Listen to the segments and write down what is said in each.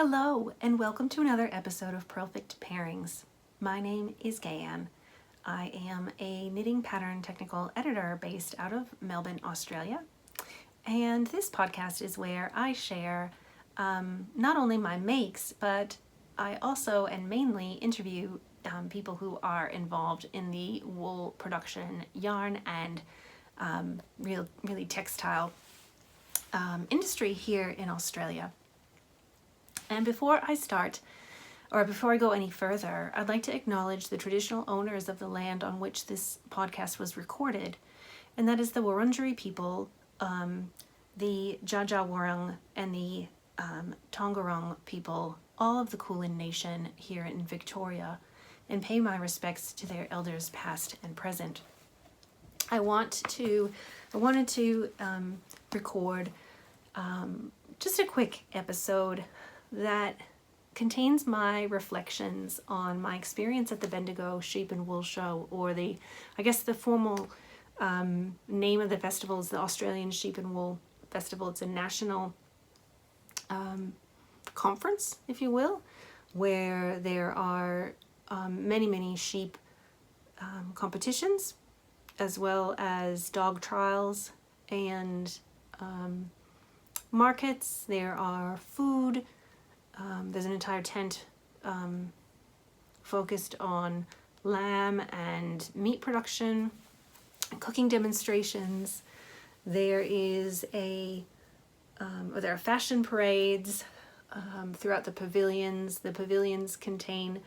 Hello, and welcome to another episode of Purlfect Pairings. My name is Gayanne. I am a knitting pattern technical editor based out of Melbourne, Australia. And this podcast is where I share not only my makes, but I also and mainly interview people who are involved in the wool production, yarn, and really textile industry here in Australia. And before I go any further, I'd like to acknowledge the traditional owners of the land on which this podcast was recorded, and that is the Wurundjeri people, the Dja Dja Wurrung, and the Tongarong people, all of the Kulin Nation here in Victoria, and pay my respects to their elders past and present. I wanted to record just a quick episode that contains my reflections on my experience at the Bendigo Sheep and Wool Show, or the formal name of the festival is the Australian Sheep and Wool Festival. It's a national conference, if you will, where there are many sheep competitions, as well as dog trials and markets. There are food. There's an entire tent focused on lamb and meat production, cooking demonstrations. There are fashion parades throughout the pavilions. The pavilions contain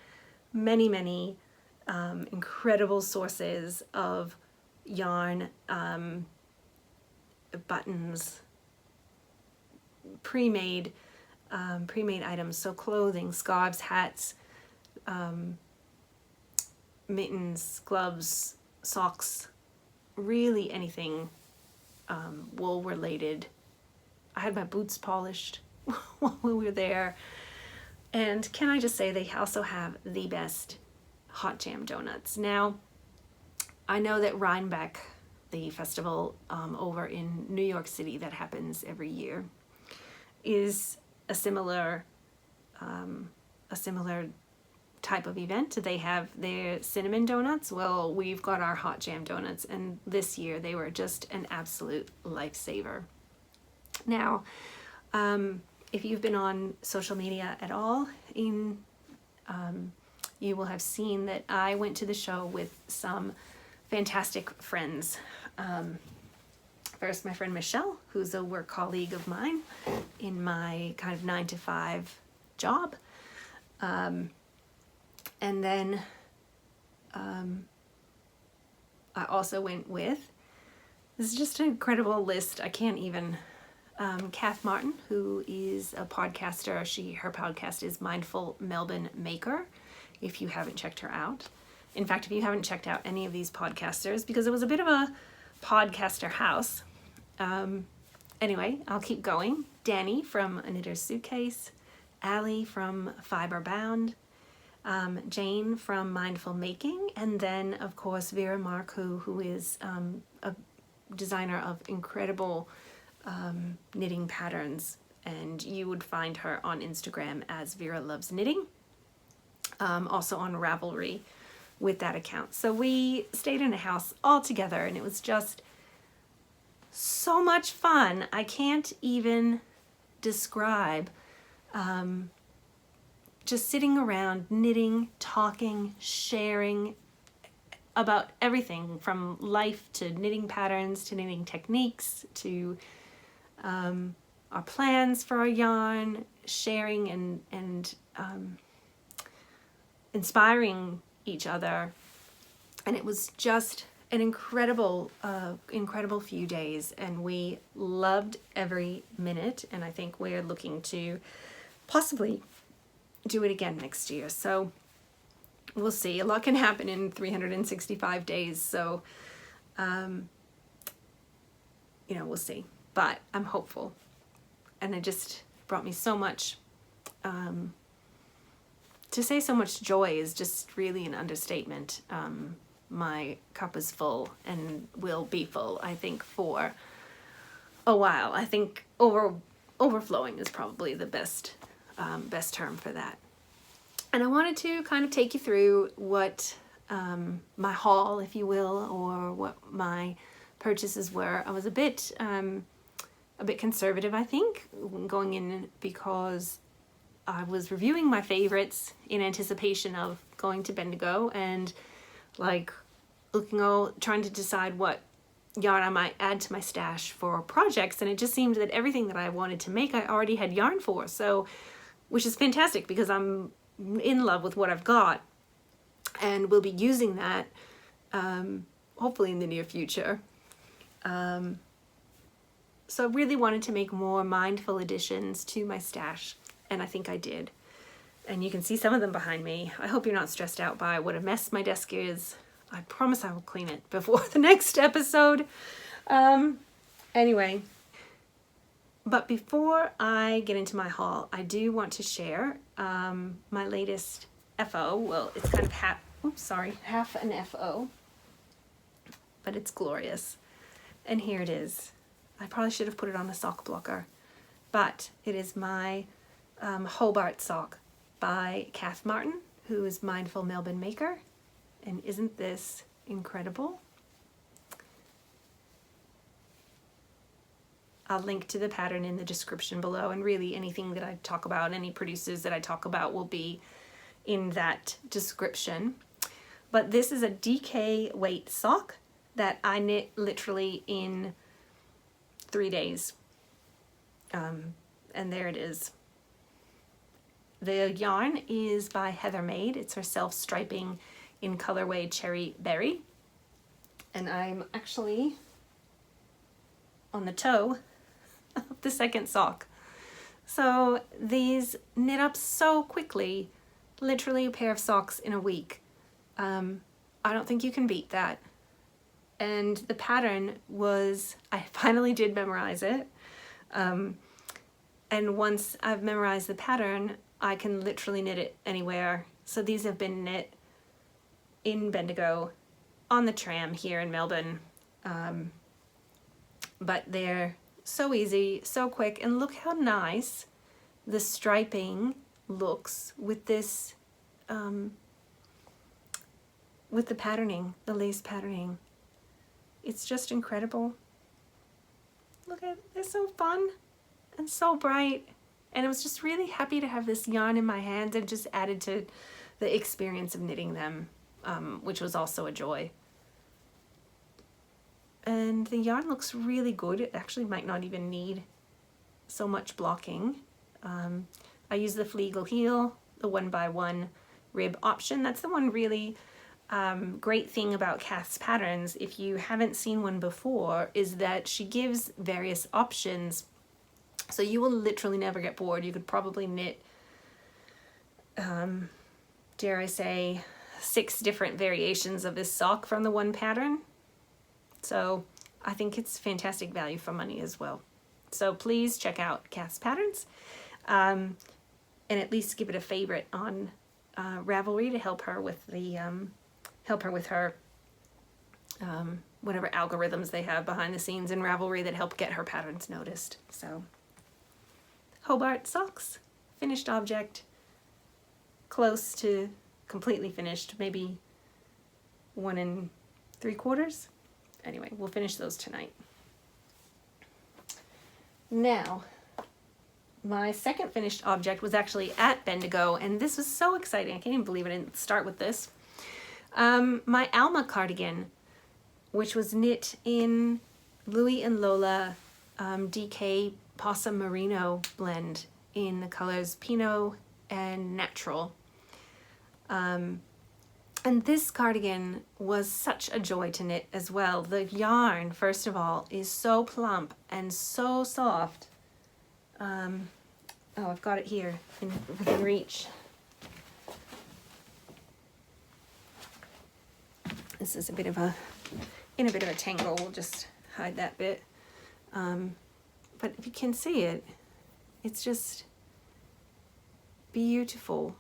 many incredible sources of yarn, buttons, pre-made items, so clothing, scarves, hats, mittens, gloves, socks, really anything wool related. I had my boots polished while we were there. And can I just say, they also have the best hot jam donuts. Now, I know that Rhinebeck, the festival over in New York City that happens every year, is a similar type of event. They have their cinnamon donuts. Well, we've got our hot jam donuts, and this year they were just an absolute lifesaver. Now, if you've been on social media at all, you will have seen that I went to the show with some fantastic friends. First, my friend Michelle, who's a work colleague of mine in my kind of 9-to-5 job. And then I also went with, this is just an incredible list. I can't even, Kath Martin, who is a podcaster. Her podcast is Mindful Melbourne Maker, if you haven't checked her out. In fact, if you haven't checked out any of these podcasters, because it was a bit of a podcaster house. Anyway, I'll keep going. Danny from A Knitter's Suitcase, Allie from Fiber Bound, Jane from Mindful Making, and then, of course, Vera Marcoux, who is a designer of incredible knitting patterns, and you would find her on Instagram as Vera Loves Knitting, also on Ravelry with that account. So we stayed in a house all together, and it was just so much fun. I can't even describe just sitting around knitting, talking, sharing about everything from life to knitting patterns to knitting techniques to our plans for our yarn, sharing and inspiring each other. And it was just an incredible few days, and we loved every minute, and I think we're looking to possibly do it again next year. So we'll see. A lot can happen in 365 days, so we'll see. But I'm hopeful, and it just brought me so much. To say so much joy is just really an understatement. My cup is full and will be full, I think, for a while. I think overflowing is probably the best best term for that. And I wanted to kind of take you through what my haul, if you will, or what my purchases were. I was a bit conservative, I think, going in, because I was reviewing my favorites in anticipation of going to Bendigo and like trying to decide what yarn I might add to my stash for projects. And it just seemed that everything that I wanted to make, I already had yarn for. So, which is fantastic because I'm in love with what I've got and will be using that hopefully in the near future. So I really wanted to make more mindful additions to my stash, and I think I did. And you can see some of them behind me. I hope you're not stressed out by what a mess my desk is. I promise I will clean it before the next episode. Anyway, but before I get into my haul, I do want to share my latest FO. Well, it's kind of half an FO, but it's glorious. And here it is. I probably should have put it on the sock blocker, but it is my Hobart sock by Kath Martin, who is Mindful Melbourne Maker. And isn't this incredible? I'll link to the pattern in the description below, and really anything that I talk about, any producers that I talk about, will be in that description. But this is a DK weight sock that I knit literally in 3 days. And there it is. The yarn is by Heather Maid. It's her self-striping in colorway Cherry Berry. And I'm actually on the toe of the second sock. So these knit up so quickly, literally a pair of socks in a week. I don't think you can beat that. And the pattern was, I finally did memorize it. And once I've memorized the pattern, I can literally knit it anywhere. So these have been knit in Bendigo, on the tram here in Melbourne. But they're so easy, so quick, and look how nice the striping looks with this, with the patterning, the lace patterning. It's just incredible. Look at, they're so fun and so bright. And I was just really happy to have this yarn in my hands, and just added to the experience of knitting them, which was also a joy. And the yarn looks really good. It actually might not even need so much blocking. I use the Fleagle Heel, the 1x1 rib option. That's the one really great thing about Kath's patterns, if you haven't seen one before, is that she gives various options. So you will literally never get bored. You could probably knit, dare I say, 6 different variations of this sock from the one pattern. So I think it's fantastic value for money as well. So please check out Kath's patterns, and at least give it a favorite on Ravelry to help her with the her whatever algorithms they have behind the scenes in Ravelry that help get her patterns noticed. So Hobart socks, finished object, close to completely finished, maybe 1 3/4. Anyway, we'll finish those tonight. Now, my second finished object was actually at Bendigo, and this was so exciting. I can't even believe I didn't start with this. My Alma cardigan, which was knit in Louie and Lola DK Possum Merino blend in the colors Pinot and Natural. And this cardigan was such a joy to knit as well. The yarn, first of all, is so plump and so soft. Oh, I've got it here within reach. This is in a bit of a tangle. We'll just hide that bit. But if you can see it, it's just beautiful.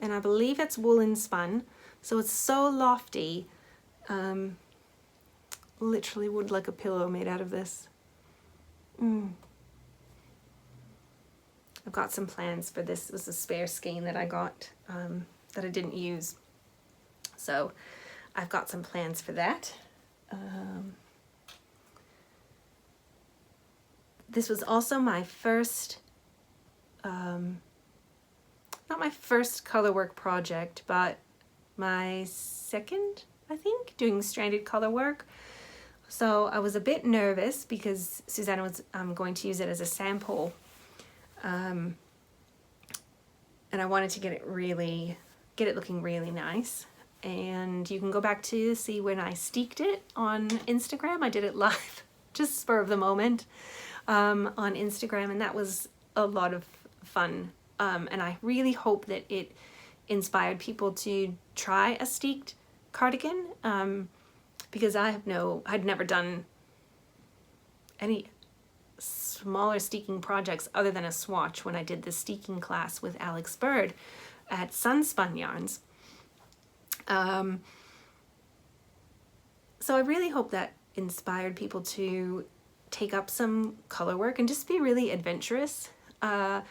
And I believe it's woolen spun. So it's so lofty, literally would like a pillow made out of this. I've got some plans for this. It was a spare skein that I got that I didn't use. So I've got some plans for that. This was also my first, not my first colorwork project, but my second, I think, doing stranded color work. So I was a bit nervous because Susanna was going to use it as a sample. And I wanted to get it looking really nice. And you can go back to see when I steeked it on Instagram. I did it live, just spur of the moment, on Instagram, and that was a lot of fun. And I really hope that it inspired people to try a steeked cardigan, because I'd never done any smaller steeking projects other than a swatch when I did the steeking class with Alex Bird at Sunspun Yarns. So I really hope that inspired people to take up some color work and just be really adventurous. I'm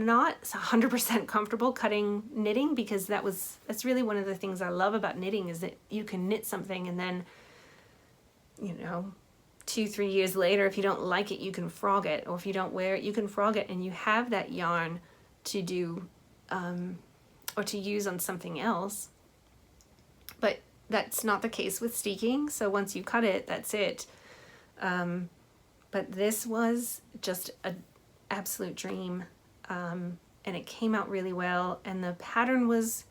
not 100% comfortable cutting knitting because that's really one of the things I love about knitting, is that you can knit something and then, 2-3 years later, if you don't like it, you can frog it, or if you don't wear it, you can frog it, and you have that yarn to do or to use on something else. But that's not the case with steeking, so once you cut it, that's it. But this was just an absolute dream, and it came out really well, and the pattern was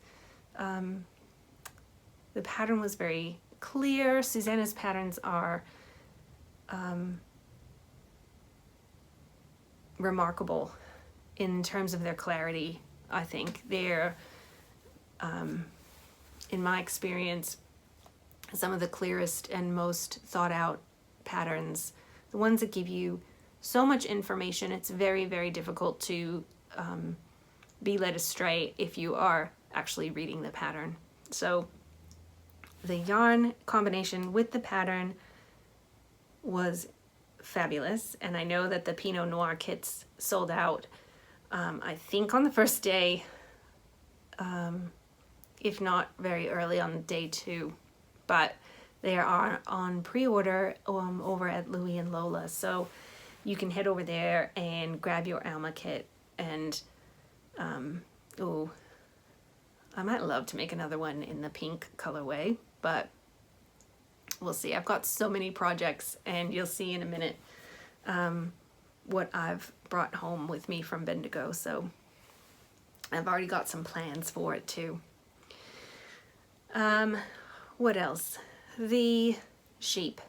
very clear. Susanna's patterns are remarkable in terms of their clarity. I think they're, in my experience, some of the clearest and most thought out patterns, the ones that give you so much information. It's very, very difficult to be led astray if you are actually reading the pattern. So the yarn combination with the pattern was fabulous, and I know that the Pinot Noir kits sold out, I think on the first day, if not very early on day 2, but they are on pre-order over at Louie and Lola, so you can head over there and grab your Alma kit. And I might love to make another one in the pink colorway, but we'll see. I've got so many projects, and you'll see in a minute what I've brought home with me from Bendigo, so I've already got some plans for it too. What else? The sheep.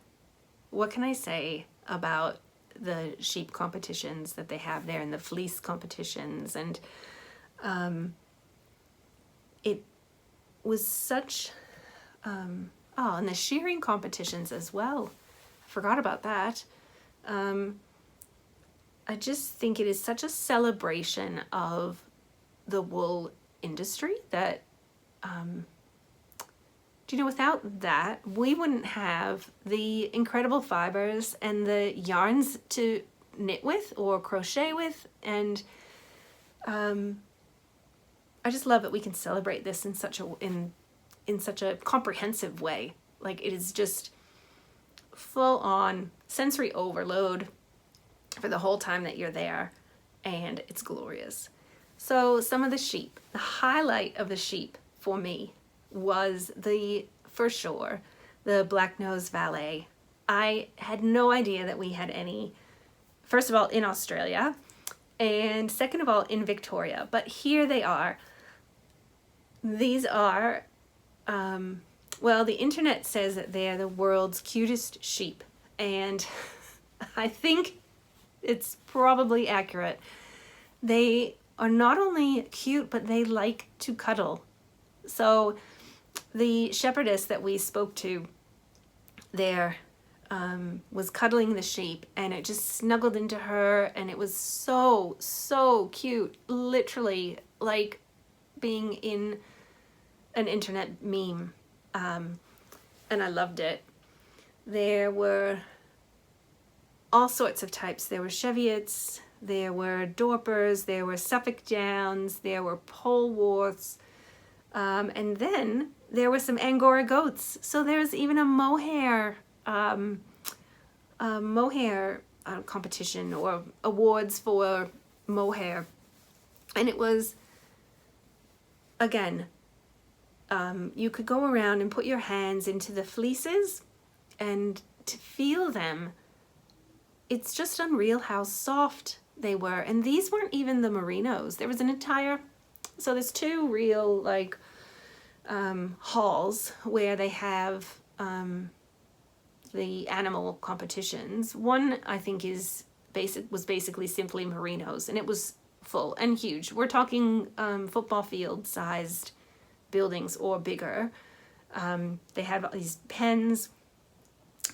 What can I say about the sheep competitions that they have there, and the fleece competitions? And it was such and the shearing competitions as well. I forgot about that. I just think it is such a celebration of the wool industry that without that, we wouldn't have the incredible fibers and the yarns to knit with or crochet with. And I just love that we can celebrate this in such a comprehensive way. Like, it is just full on sensory overload for the whole time that you're there, and it's glorious. So some of the sheep, the highlight of the sheep for me was for sure, the Black Nose Valet. I had no idea that we had any, first of all, in Australia, and second of all, in Victoria. But here they are. These are, the internet says that they're the world's cutest sheep, and I think it's probably accurate. They are not only cute, but they like to cuddle. So the shepherdess that we spoke to there was cuddling the sheep, and it just snuggled into her, and it was so, so cute, literally like being in an internet meme, and I loved it. There were all sorts of types. There were Cheviots, there were Dorpers, there were Suffolk Downs, there were Polwarths, and then there were some Angora goats. So there's even a mohair competition or awards for mohair. And it was, again, you could go around and put your hands into the fleeces and to feel them. It's just unreal how soft they were. And these weren't even the merinos. There was an entire, so there's two real like halls where they have the animal competitions. One I think was basically simply merinos, and it was full and huge. We're talking football field sized buildings or bigger. They have these pens,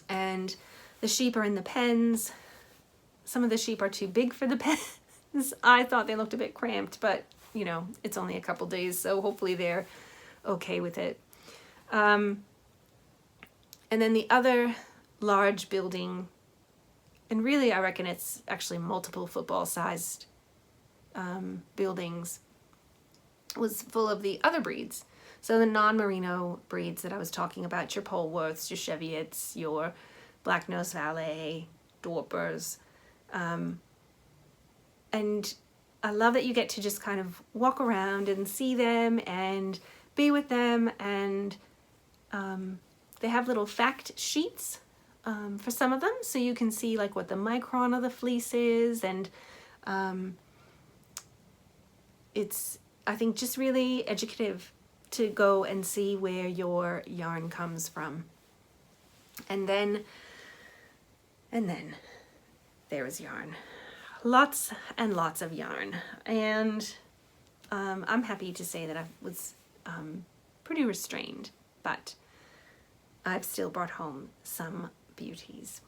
and the sheep are in the pens. Some of the sheep are too big for the pens. I thought they looked a bit cramped, but you know, it's only a couple days, so hopefully they're okay with it. And then the other large building, and really I reckon it's actually multiple football sized buildings, was full of the other breeds. So the non-merino breeds that I was talking about, your Polwarths, your Cheviots, your Black-nosed Valet, Dorpers. And I love that you get to just kind of walk around and see them and be with them. And they have little fact sheets for some of them, so you can see like what the micron of the fleece is. And it's, I think, just really educative to go and see where your yarn comes from. And then there was yarn. Lots and lots of yarn. And I'm happy to say that I was pretty restrained, but I've still brought home some beauties.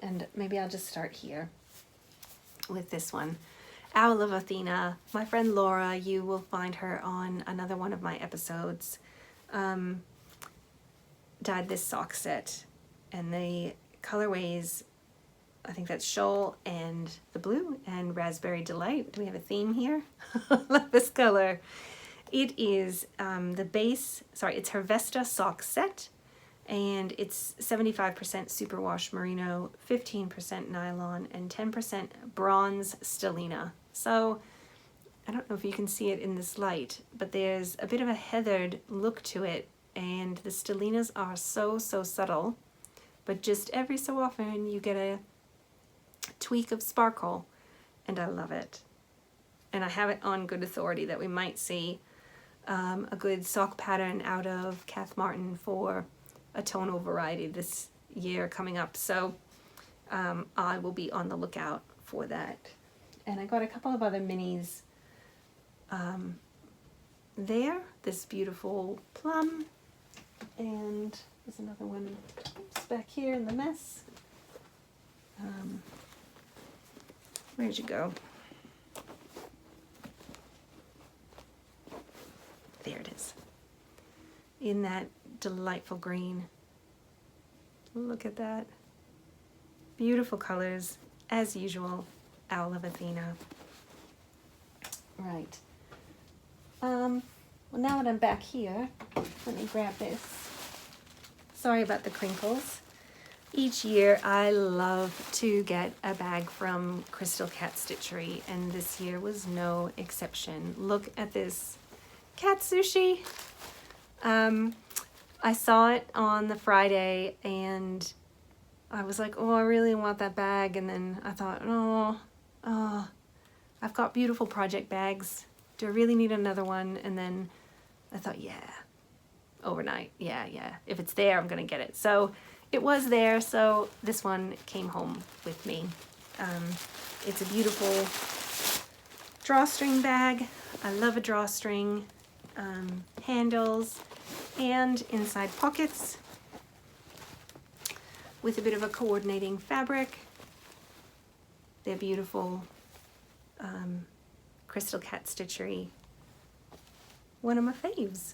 And maybe I'll just start here with this one. Owl of Athena. My friend Laura, you will find her on another one of my episodes, dyed this sock set, and the colorways, I think that's Shoal and the blue and Raspberry Delight. Do we have a theme here? I love this color. It is it's her Vesta sock set, and it's 75% superwash merino, 15% nylon, and 10% bronze stellina. So I don't know if you can see it in this light, but there's a bit of a heathered look to it, and the stellinas are so subtle, but just every so often you get a tweak of sparkle, and I love it. And I have it on good authority that we might see a good sock pattern out of Kath Martin for a tonal variety this year coming up. So I will be on the lookout for that. And I got a couple of other minis there. This beautiful plum, and there's another one back here in the mess. Where'd you go? There it is. In that delightful green. Look at that. Beautiful colors, as usual. Owl of Athena. Right. Well, now that I'm back here, let me grab this. Sorry about the crinkles. Each year I love to get a bag from Crystal Cat Stitchery, and this year was no exception. Look at this cat sushi. I saw it on the Friday and I was like, oh, I really want that bag. And then I thought, oh, I've got beautiful project bags. Do I really need another one? And then I thought, yeah, overnight. Yeah. If it's there, I'm going to get it. So it was there. So this one came home with me. It's a beautiful drawstring bag. I love a drawstring. Handles and inside pockets with a bit of a coordinating fabric. They're beautiful. Crystal Cat Stitchery, one of my faves.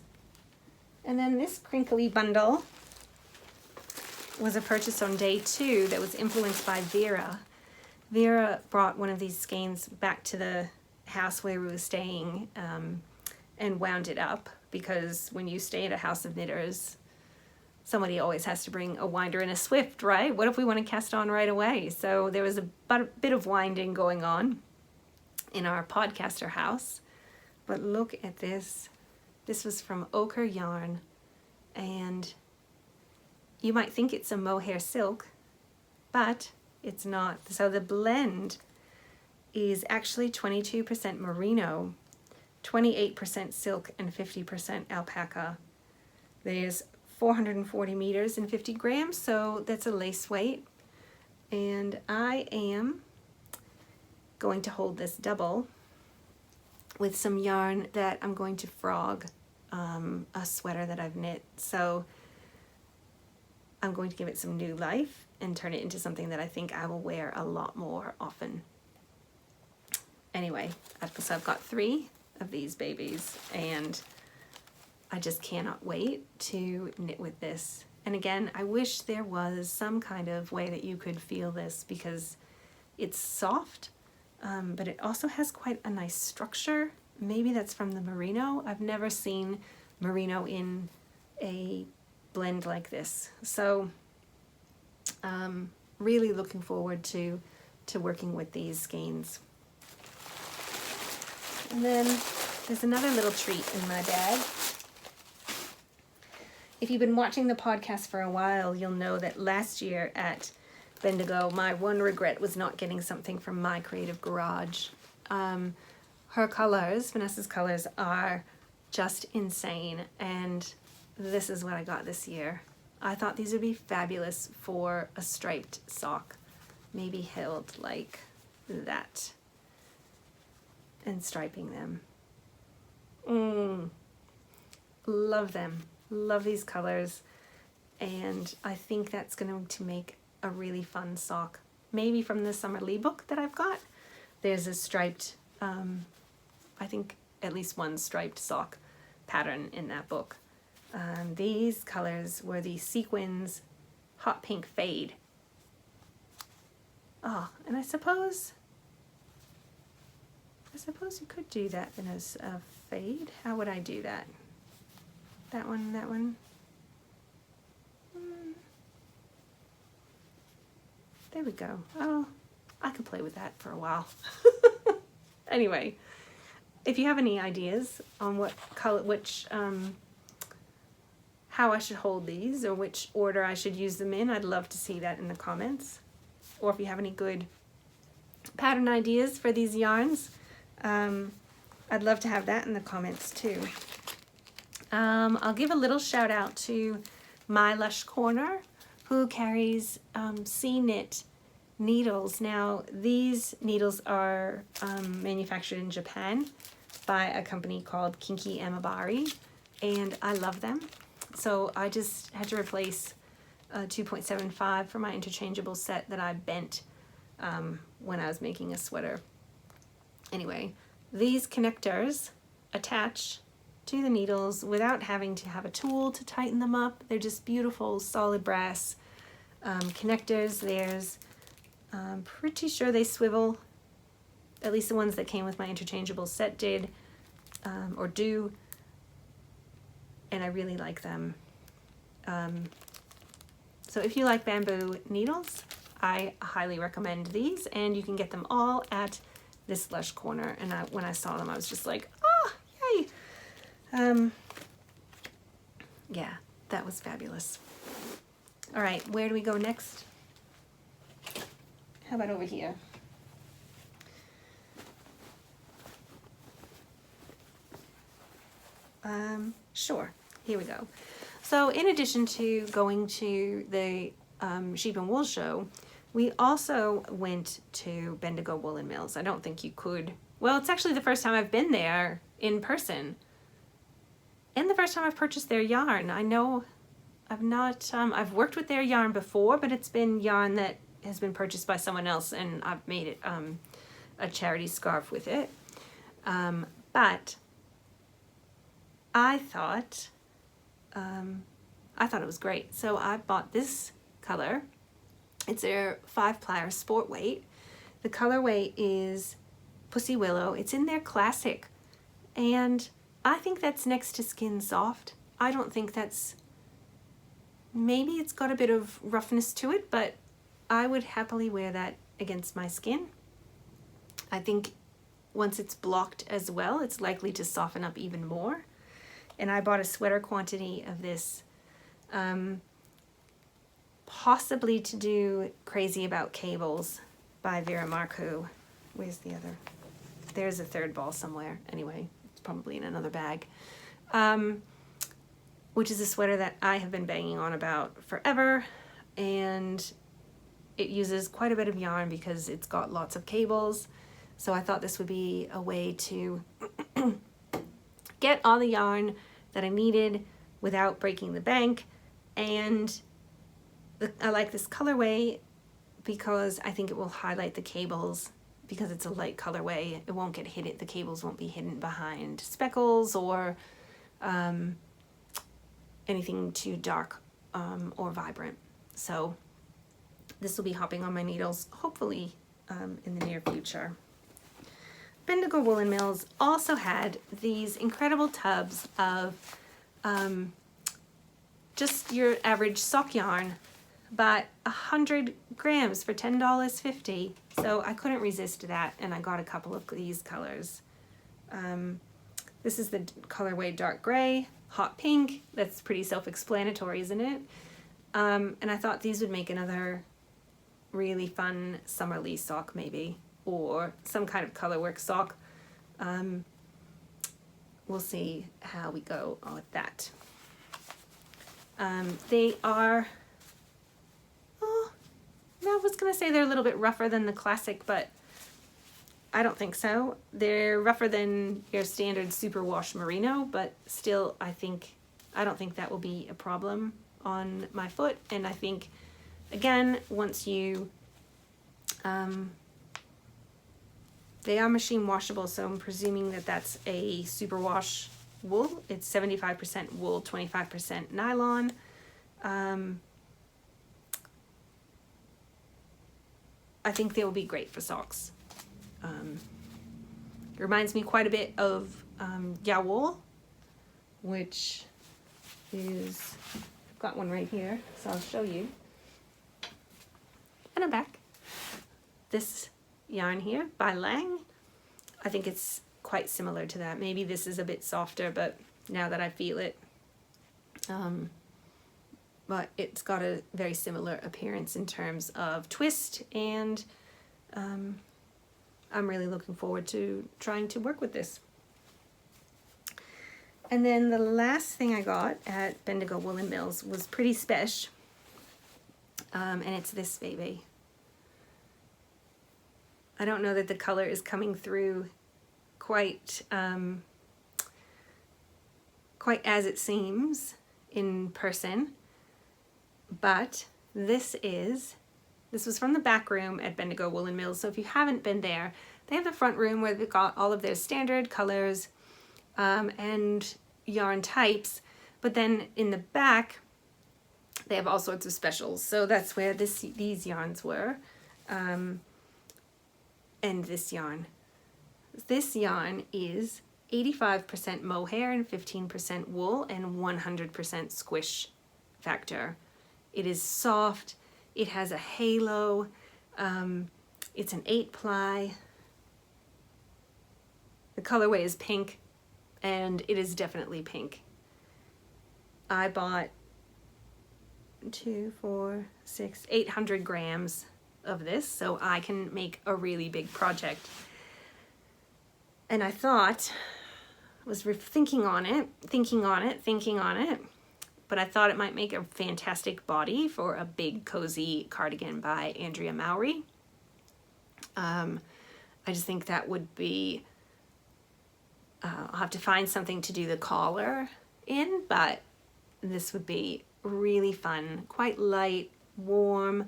And then this crinkly bundle was a purchase on day 2 that was influenced by Vera. Vera brought one of these skeins back to the house where we were staying and wound it up, because when you stay at a house of knitters, somebody always has to bring a winder and a swift, right? What if we want to cast on right away? So there was a bit of winding going on in our podcaster house. But look at this. This was from ochre yarn, and you might think it's a mohair silk, but it's not. So the blend is actually 22% merino, 28% silk, and 50% alpaca. There's 440 meters and 50 grams, so that's a lace weight. And I am going to hold this double with some yarn that I'm going to frog a sweater that I've knit. So I'm going to give it some new life and turn it into something that I think I will wear a lot more often. Anyway, so I've got 3 of these babies, and I just cannot wait to knit with this. And again, I wish there was some kind of way that you could feel this, because it's soft, but it also has quite a nice structure. Maybe that's from the merino. I've never seen merino in a blend like this. So really looking forward to working with these skeins. And then there's another little treat in my bag. If you've been watching the podcast for a while, you'll know that last year at Bendigo, my one regret was not getting something from my creative garage. Her colors, Vanessa's colors, are just insane, and this is what I got this year. I thought these would be fabulous for a striped sock, maybe held like that, and striping them. Love them. Love these colors, and I think that's going to make a really fun sock. Maybe from the Summer Lee book that I've got, there's a striped, I think at least one striped sock pattern in that book. These colors were the Sequins Hot Pink Fade. Oh, and I suppose you could do that in a fade. How would I do that? That one. There we go. Oh, I could play with that for a while. Anyway, if you have any ideas on what color, how I should hold these, or which order I should use them in, I'd love to see that in the comments. Or if you have any good pattern ideas for these yarns, I'd love to have that in the comments too. I'll give a little shout out to My Lush Corner, who carries sea knit needles. Now, these needles are manufactured in Japan by a company called Kinki Amabari, and I love them. So I just had to replace 2.75 for my interchangeable set that I bent when I was making a sweater. Anyway, these connectors attach to the needles without having to have a tool to tighten them up. They're just beautiful solid brass connectors. There's, I'm pretty sure they swivel, at least the ones that came with my interchangeable set did, or do, and I really like them. So if you like bamboo needles, I highly recommend these, and you can get them all at this Lush Corner. And when I saw them, I was just like, oh, yay! Yeah, that was fabulous. All right, where do we go next? How about over here? Sure, here we go. So in addition to going to the Sheep and Wool Show, we also went to Bendigo Woolen Mills. I don't think you could, well, it's actually the first time I've been there in person, and the first time I've purchased their yarn. I know I've not, I've worked with their yarn before, but it's been yarn that has been purchased by someone else, and I've made it a charity scarf with it. But I thought it was great. So I bought this color. It's their 5-plier sport weight. The colorway is Pussy Willow. It's in their classic, and I think that's next to Skin Soft. I don't think that's, maybe it's got a bit of roughness to it, but I would happily wear that against my skin. I think once it's blocked as well, it's likely to soften up even more. And I bought a sweater quantity of this, possibly to do Crazy About Cables by Vera Marcoux. Where's the other? There's a third ball somewhere. Anyway, it's probably in another bag. Which is a sweater that I have been banging on about forever, and it uses quite a bit of yarn because it's got lots of cables. So I thought this would be a way to get all the yarn that I needed without breaking the bank. And I like this colorway because I think it will highlight the cables because it's a light colorway. It won't get hidden, the cables won't be hidden behind speckles or anything too dark or vibrant. So this will be hopping on my needles hopefully in the near future. Bendigo Woolen Mills also had these incredible tubs of just your average sock yarn, but 100 grams for $10.50. So I couldn't resist that, and I got a couple of these colors. This is the colorway dark gray, hot pink. That's pretty self-explanatory, isn't it? And I thought these would make another really fun summerly sock maybe, or some kind of colorwork sock. We'll see how we go with that. They are, oh, I was gonna say they're a little bit rougher than the classic, but I don't think so. They're rougher than your standard superwash merino, but still I don't think that will be a problem on my foot. And I think, again, once you, they are machine washable, so I'm presuming that that's a superwash wool. It's 75% wool, 25% nylon. I think they will be great for socks. It reminds me quite a bit of Yawool, which is, I've got one right here, so I'll show you. And I'm back. This yarn here by Lang, I think it's quite similar to that. Maybe this is a bit softer, but now that I feel it, but it's got a very similar appearance in terms of twist, and I'm really looking forward to trying to work with this. And then the last thing I got at Bendigo Woolen Mills was pretty special, and it's this baby. I don't know that the color is coming through quite as it seems in person, but this was from the back room at Bendigo Woolen Mills. So if you haven't been there, they have the front room where they've got all of their standard colors and yarn types, but then in the back they have all sorts of specials. So that's where these yarns were, and this yarn. This yarn is 85% mohair and 15% wool and 100% squish factor. It is soft. It has a halo. It's an 8-ply. The colorway is pink, and it is definitely pink. I bought 800 grams of this, so I can make a really big project. And I thought, was thinking on it, but I thought it might make a fantastic body for a big cozy cardigan by Andrea Mowry. I just think that would be, I'll have to find something to do the collar in, but this would be really fun, quite light, warm.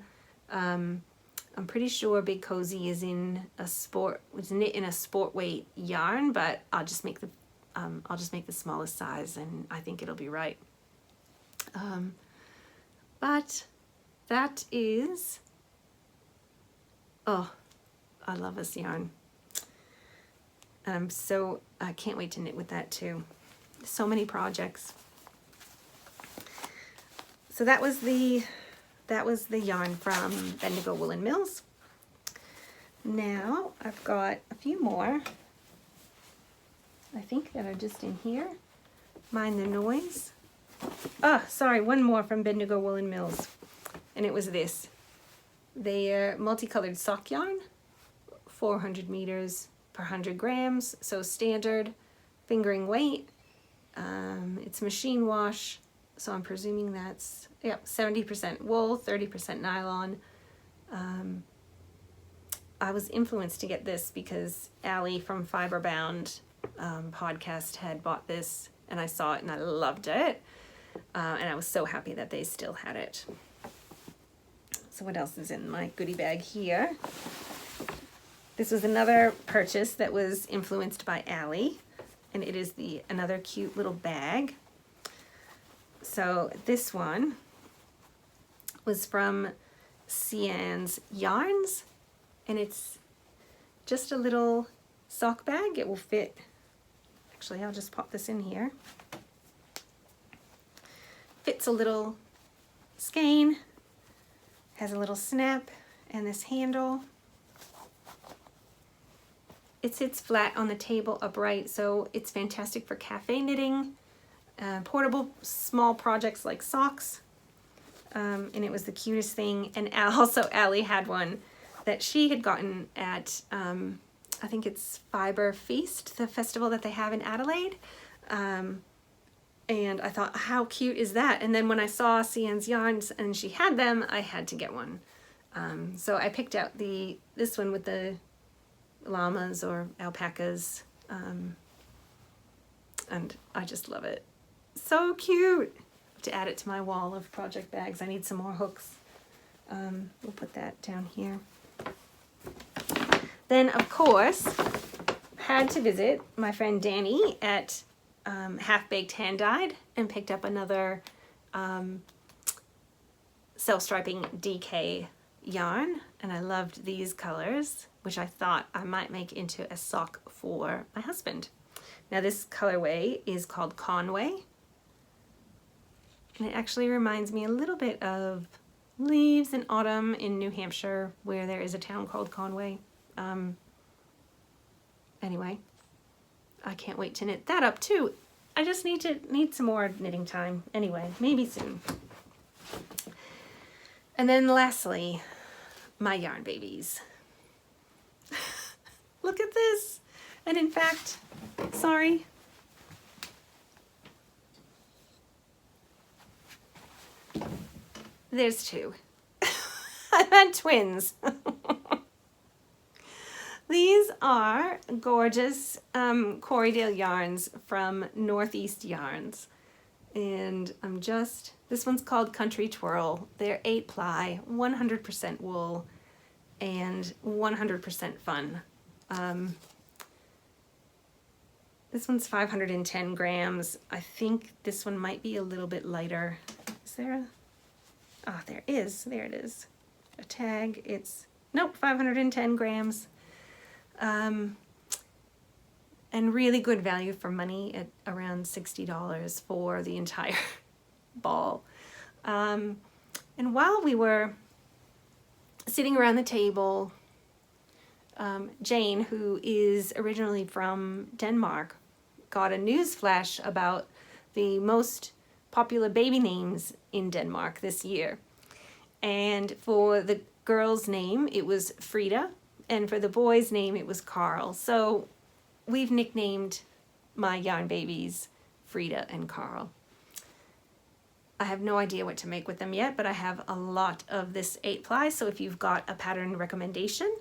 I'm pretty sure Big Cozy is was knit in a sport weight yarn, but I'll just make the smallest size, and I think it'll be right. But that is, oh, I love this yarn. I can't wait to knit with that too. So many projects. So that was the yarn from Bendigo Woolen Mills. Now I've got a few more, I think, that are just in here. Mind the noise. Oh, sorry, one more from Bendigo Woolen Mills. And it was this. They're multicolored sock yarn, 400 meters per 100 grams, so standard fingering weight. It's machine wash, so I'm presuming that's 70% wool, 30% nylon. I was influenced to get this because Allie from Fiberbound podcast had bought this, and I saw it and I loved it, and I was so happy that they still had it. So what else is in my goodie bag here? This was another purchase that was influenced by Allie, and it is another cute little bag. So this one was from Cian's Yarns, and it's just a little sock bag. It will fit, actually I'll just pop this in here. Fits a little skein, has a little snap and this handle. It sits flat on the table upright, so it's fantastic for cafe knitting, portable small projects like socks, and it was the cutest thing. And also Allie had one that she had gotten at, I think it's Fiber Feast, the festival that they have in Adelaide, and I thought, how cute is that? And then when I saw Cian's Yarns and she had them, I had to get one. So I picked out this one with the llamas or alpacas, and I just love it. So cute! To add it to my wall of project bags. I need some more hooks. We'll put that down here. Then, of course, had to visit my friend Danny at Half Baked Hand Dyed and picked up another self-striping DK yarn, and I loved these colors, which I thought I might make into a sock for my husband. Now this colorway is called Conway, and it actually reminds me a little bit of Leaves in Autumn in New Hampshire, where there is a town called Conway. Anyway, I can't wait to knit that up too. I just need some more knitting time. Anyway, maybe soon. And then lastly, my yarn babies. Look at this. And in fact, sorry. There's two. I meant twins. These are gorgeous Corriedale yarns from Northeast Yarns. And this one's called Country Twirl. They're 8-ply, 100% wool, and 100% fun. This one's 510 grams. I think this one might be a little bit lighter. Is there a... Ah, there is. There it is. A tag. It's... Nope, 510 grams. And really good value for money at around $60 for the entire ball. And while we were sitting around the table, Jane, who is originally from Denmark, got a news flash about the most popular baby names in Denmark this year. And for the girl's name, it was Frida, and for the boy's name, it was Carl. So we've nicknamed my yarn babies Frida and Carl. I have no idea what to make with them yet, but I have a lot of this 8-ply, so if you've got a pattern recommendation,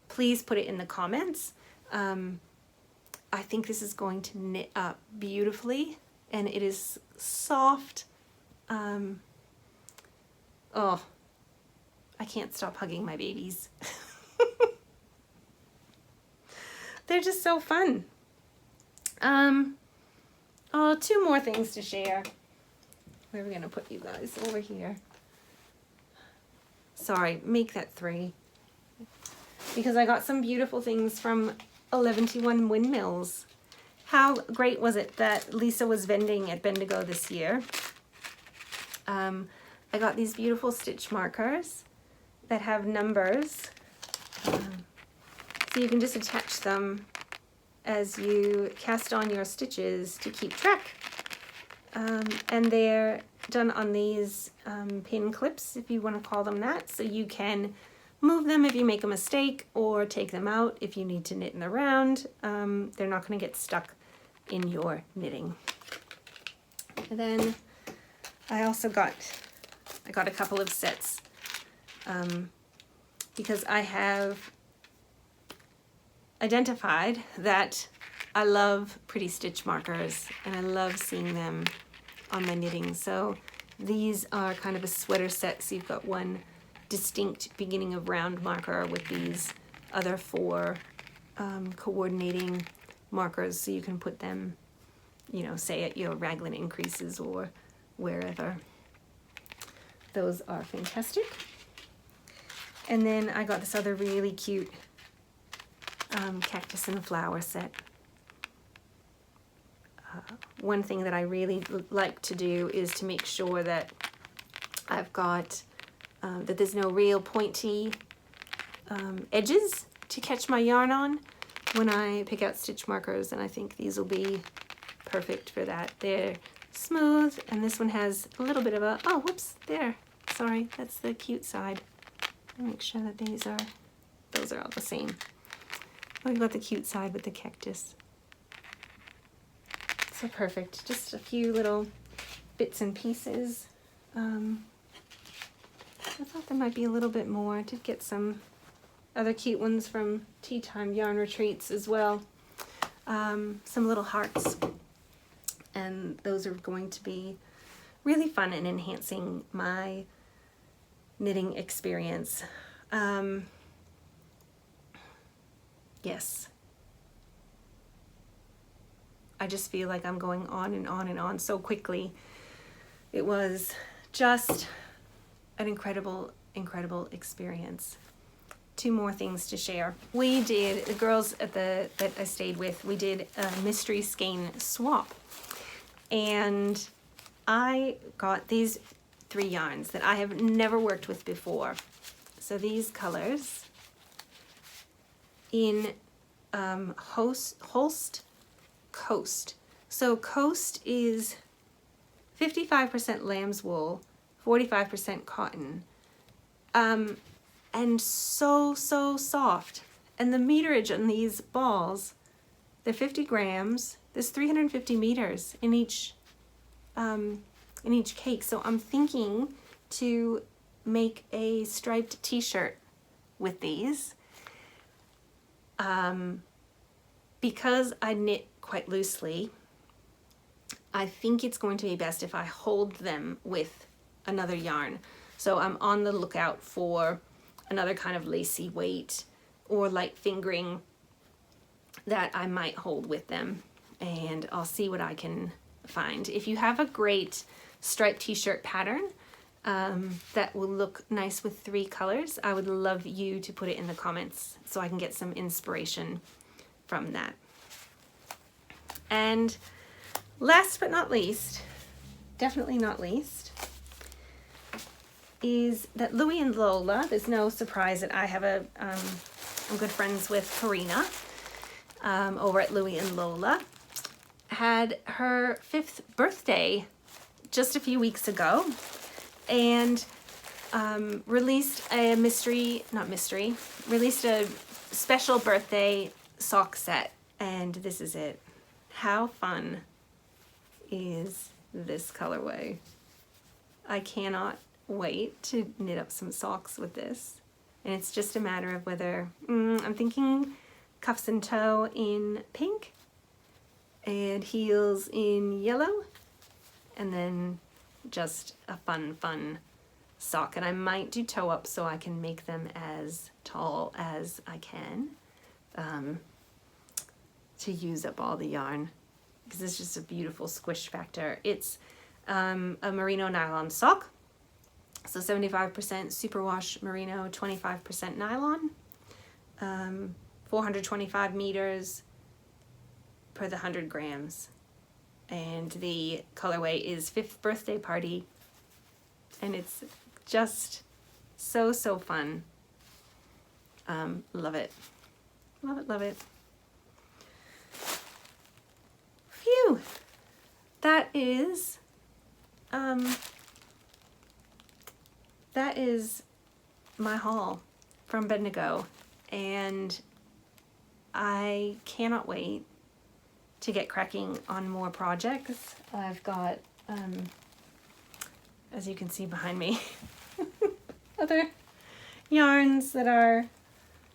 please put it in the comments. I think this is going to knit up beautifully, and it is soft. Oh, I can't stop hugging my babies. They're just so fun. Oh, two more things to share. Where are we gonna put you guys? Over here. Sorry, make that 3. because I got some beautiful things from 1121 Windmills. How great was it that Lisa was vending at Bendigo this year? I got these beautiful stitch markers that have numbers, so you can just attach them as you cast on your stitches to keep track. And they're done on these pin clips, if you want to call them that, so you can move them if you make a mistake or take them out if you need to knit in the round. They're not going to get stuck in your knitting. And then I also got a couple of sets because I have identified that I love pretty stitch markers and I love seeing them on my knitting. So these are kind of a sweater set, so you've got one distinct beginning of round marker with these other four coordinating markers, so you can put them, you know, say at your raglan increases or wherever. Those are fantastic. And then I got this other really cute cactus and flower set. One thing that I really like to do is to make sure that I've got that there's no real pointy edges to catch my yarn on when I pick out stitch markers, and I think these will be perfect for that. They're smooth, and this one has a little bit of a, oh whoops, there, sorry, that's the cute side. I'll make sure that those are all the same. We've got the cute side with the cactus. So perfect, just a few little bits and pieces. I thought there might be a little bit more. I did get some other cute ones from Tea Time Yarn Retreats as well. Some little hearts, and those are going to be really fun and enhancing my knitting experience. Yes. I just feel like I'm going on and on and on so quickly. It was just an incredible, incredible experience. Two more things to share. We did, the girls that I stayed with, we did a mystery skein swap. And I got these 3 yarns that I have never worked with before. So these colors in Holst Coast. So Coast is 55% lamb's wool, 45% cotton, and so soft. And the meterage on these balls, they're 50 grams. There's 350 meters in each cake. So I'm thinking to make a striped t-shirt with these. Because I knit quite loosely, I think it's going to be best if I hold them with another yarn. So I'm on the lookout for another kind of lacy weight or light fingering that I might hold with them, and I'll see what I can find. If you have a great striped t-shirt pattern that will look nice with 3 colors, I would love you to put it in the comments so I can get some inspiration from that. And last but not least, definitely not least, is that Louie and Lola, there's no surprise that I have I'm good friends with Karina over at Louie and Lola, had her 5th birthday just a few weeks ago, and released a released a special birthday sock set, and this is it. How fun is this colorway? I cannot wait to knit up some socks with this, and it's just a matter of whether I'm thinking cuffs and toe in pink and heels in yellow, and then just a fun sock. And I might do toe up so I can make them as tall as I can to use up all the yarn, because it's just a beautiful squish factor. It's a merino nylon sock, so 75% superwash merino, 25% nylon. 425 meters per the 100 grams. And the colorway is 5th Birthday Party. And it's just so fun. Love it. Love it, love it. Phew! That is my haul from Bendigo, and I cannot wait to get cracking on more projects. I've got, as you can see behind me, other yarns that are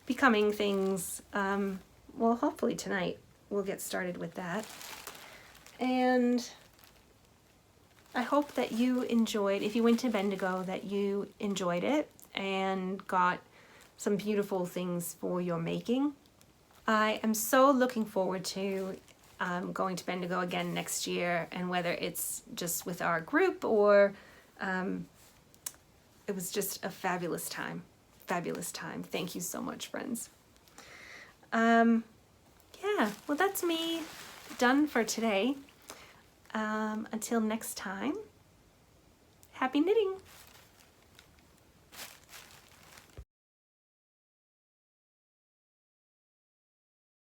becoming things. Well, hopefully tonight we'll get started with that. And I hope that you enjoyed, if you went to Bendigo, that you enjoyed it and got some beautiful things for your making. I am so looking forward to going to Bendigo again next year, and whether it's just with our group or it was just a fabulous time. Fabulous time. Thank you so much, friends. Yeah, well, that's me done for today. Until next time, happy knitting!